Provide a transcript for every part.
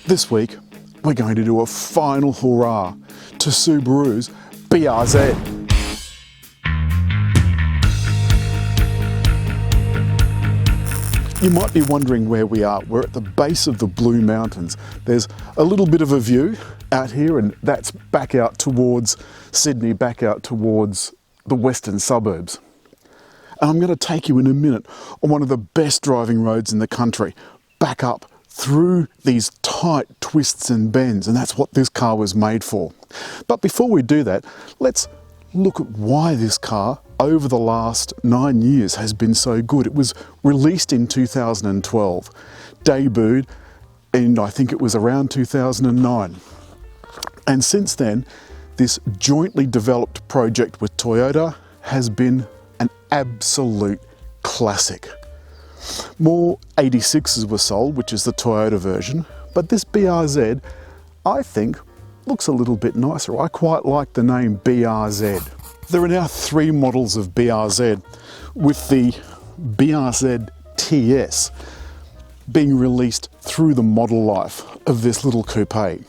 This week, we're going to do a final hurrah to Subaru's BRZ. You might be wondering where we are. We're at the base of the Blue Mountains. There's a little bit of a view out here, and that's back out towards Sydney, back out towards the western suburbs. And I'm going to take you in a minute on one of the best driving roads in the country, back up through these tight twists and bends, and that's what this car was made for. But before we do that, let's look at why this car over the last 9 years has been so good. It was released in 2012, debuted in, I think it was around 2009. And since then, this jointly developed project with Toyota has been an absolute classic. More 86s were sold, which is the Toyota version, but this BRZ, I think, looks a little bit nicer. I quite like the name BRZ. There are now 3 models of BRZ, with the BRZ TS being released through the model life of this little coupe.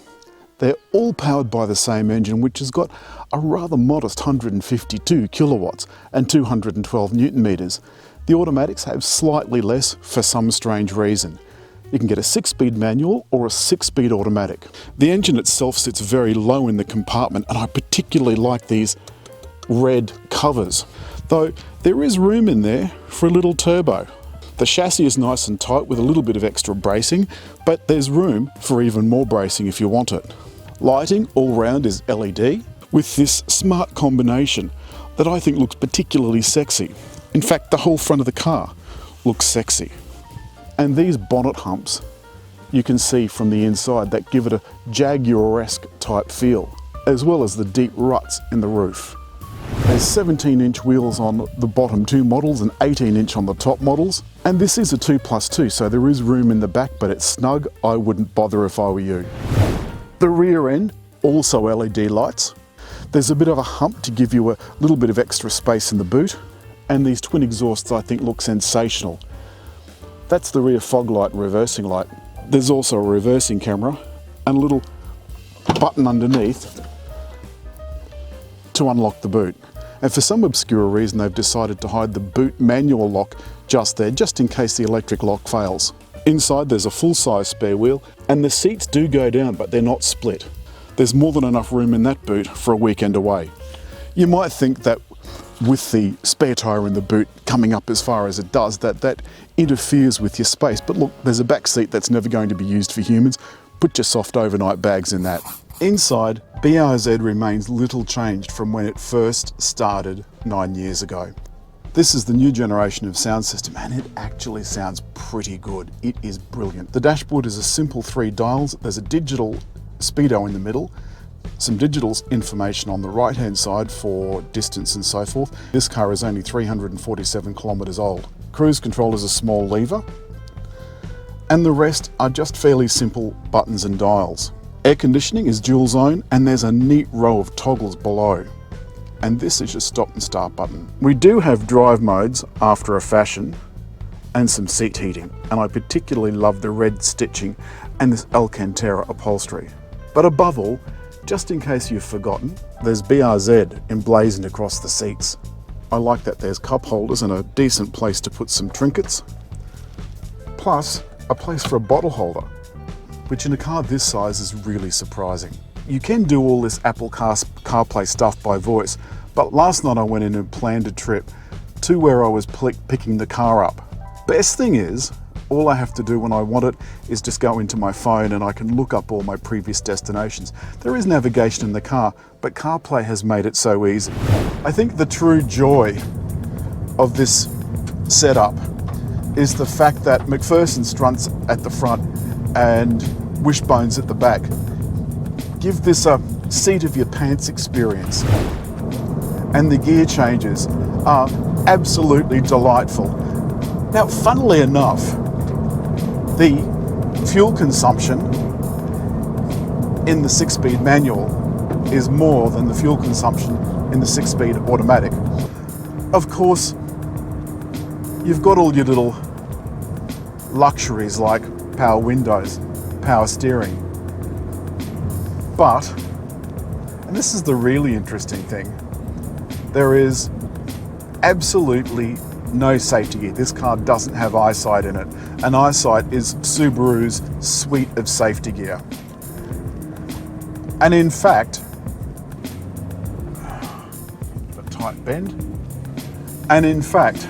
They're all powered by the same engine, which has got a rather modest 152 kilowatts and 212 newton meters. The automatics have slightly less for some strange reason. You can get a 6-speed manual or a 6-speed automatic. The engine itself sits very low in the compartment, and I particularly like these red covers, though there is room in there for a little turbo. The chassis is nice and tight with a little bit of extra bracing, but there's room for even more bracing if you want it. Lighting all round is LED with this smart combination that I think looks particularly sexy. In fact, the whole front of the car looks sexy. And these bonnet humps, you can see from the inside, that give it a Jaguar-esque type feel, as well as the deep ruts in the roof. There's 17-inch wheels on the bottom 2 models and 18-inch on the top models. And this is a 2+2, so there is room in the back, but it's snug. I wouldn't bother if I were you. The rear end, also LED lights. There's a bit of a hump to give you a little bit of extra space in the boot. And these twin exhausts, I think, look sensational. That's the rear fog light and reversing light. There's also a reversing camera and a little button underneath to unlock the boot. And for some obscure reason, they've decided to hide the boot manual lock just there, just in case the electric lock fails. Inside, there's a full-size spare wheel, and the seats do go down, but they're not split. There's more than enough room in that boot for a weekend away. You might think that with the spare tyre in the boot coming up as far as it does, that interferes with your space. But look, there's a back seat that's never going to be used for humans. Put your soft overnight bags in that. Inside, BRZ remains little changed from when it first started 9 years ago. This is the new generation of sound system, and it actually sounds pretty good. It is brilliant. The dashboard is a simple 3 dials. There's a digital speedo in the middle, some digital information on the right hand side for distance and so forth. This car is only 347 kilometers old. Cruise control is a small lever, and the rest are just fairly simple buttons and dials. Air conditioning is dual zone, and there's a neat row of toggles below. And this is your stop and start button. We do have drive modes after a fashion and some seat heating, and I particularly love the red stitching and this Alcantara upholstery. But above all, just in case you've forgotten, there's BRZ emblazoned across the seats. I like that there's cup holders and a decent place to put some trinkets, plus a place for a bottle holder, which in a car this size is really surprising. You can do all this Apple CarPlay stuff by voice, but last night I went in and planned a trip to where I was picking the car up. Best thing is, all I have to do when I want it is just go into my phone and I can look up all my previous destinations. There is navigation in the car, but CarPlay has made it so easy. I think the true joy of this setup is the fact that McPherson strunts at the front and wishbones at the back give this a seat of your pants experience. And the gear changes are absolutely delightful. Now, funnily enough, the fuel consumption in the 6-speed manual is more than the fuel consumption in the 6-speed automatic. Of course, you've got all your little luxuries like power windows, power steering, But, and this is the really interesting thing, there is absolutely no safety gear. This car doesn't have eyesight in it. And eyesight is Subaru's suite of safety gear. And in fact, a tight bend, and in fact,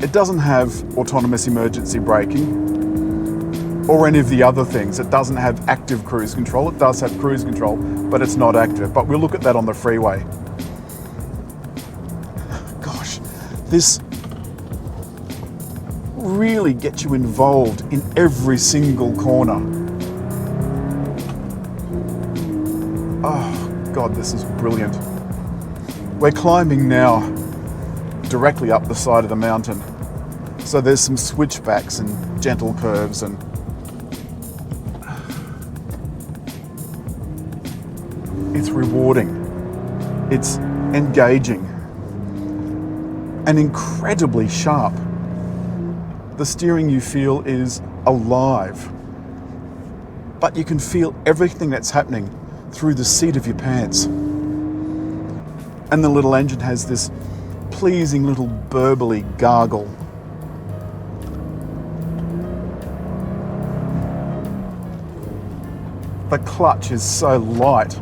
it doesn't have autonomous emergency braking or any of the other things. It doesn't have active cruise control. It does have cruise control, but it's not active. But we'll look at that on the freeway. Gosh, this really gets you involved in every single corner. Oh God, this is brilliant. We're climbing now directly up the side of the mountain. So there's some switchbacks and gentle curves, and it's rewarding, it's engaging, and incredibly sharp. The steering, you feel, is alive, but you can feel everything that's happening through the seat of your pants. And the little engine has this pleasing little burbly gargle. The clutch is so light.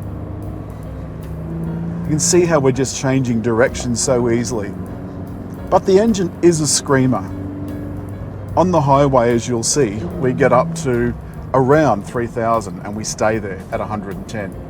You can see how we're just changing direction so easily. But the engine is a screamer. On the highway, as you'll see, we get up to around 3,000 and we stay there at 110.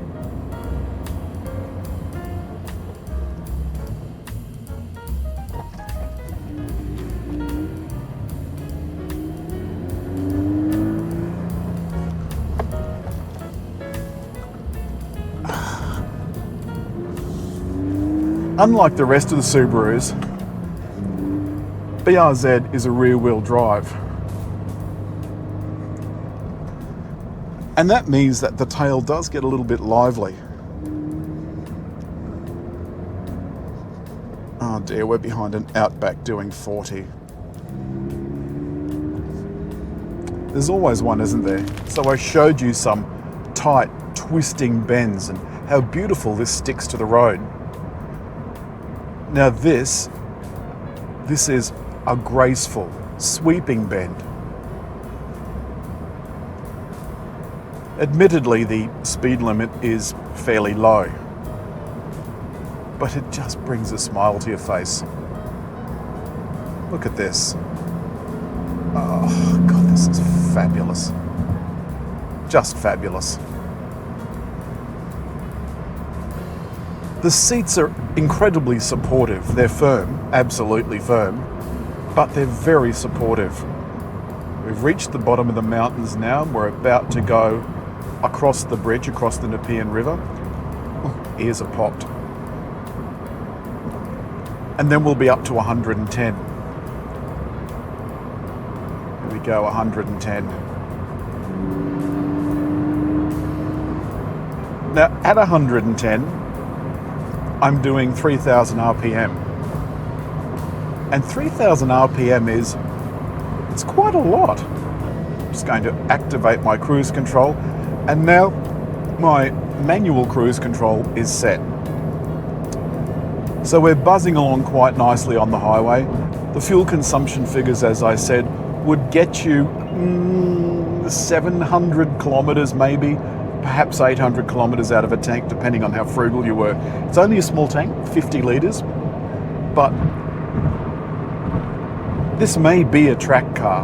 Unlike the rest of the Subarus, BRZ is a rear-wheel drive. And that means that the tail does get a little bit lively. Oh dear, we're behind an Outback doing 40. There's always one, isn't there? So I showed you some tight, twisting bends and how beautiful this sticks to the road. Now this is a graceful, sweeping bend. Admittedly, the speed limit is fairly low, but it just brings a smile to your face. Look at this. Oh God, this is fabulous. Just fabulous. The seats are incredibly supportive. They're firm, absolutely firm, but they're very supportive. We've reached the bottom of the mountains now. We're about to go across the bridge, across the Nepean River. Oh, ears are popped. And then we'll be up to 110. Here we go, 110. Now, at 110, I'm doing 3,000 RPM. And 3,000 RPM it's quite a lot. I'm just going to activate my cruise control, and now my manual cruise control is set. So we're buzzing along quite nicely on the highway. The fuel consumption figures, as I said, would get you 700 kilometers maybe, perhaps 800 kilometers out of a tank, depending on how frugal you were. It's only a small tank, 50 liters, but this may be a track car,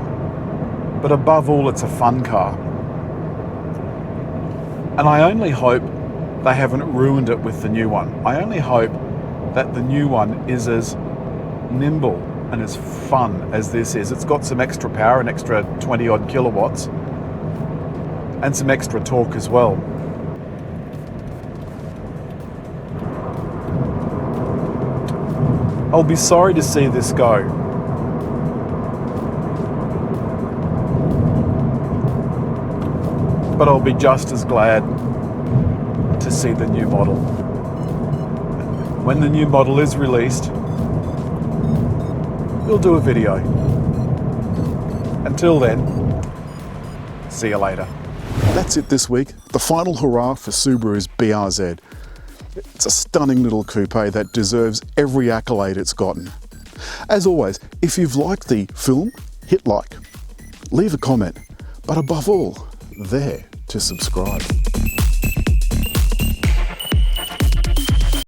but above all, it's a fun car. And I only hope they haven't ruined it with the new one. I only hope that the new one is as nimble and as fun as this is. It's got some extra power, an extra 20 odd kilowatts, and some extra torque as well. I'll be sorry to see this go. But I'll be just as glad to see the new model. When the new model is released, we'll do a video. Until then, see you later. That's it this week. The final hurrah for Subaru's BRZ. It's a stunning little coupe that deserves every accolade it's gotten. As always, if you've liked the film, hit like, leave a comment, but above all, there to subscribe.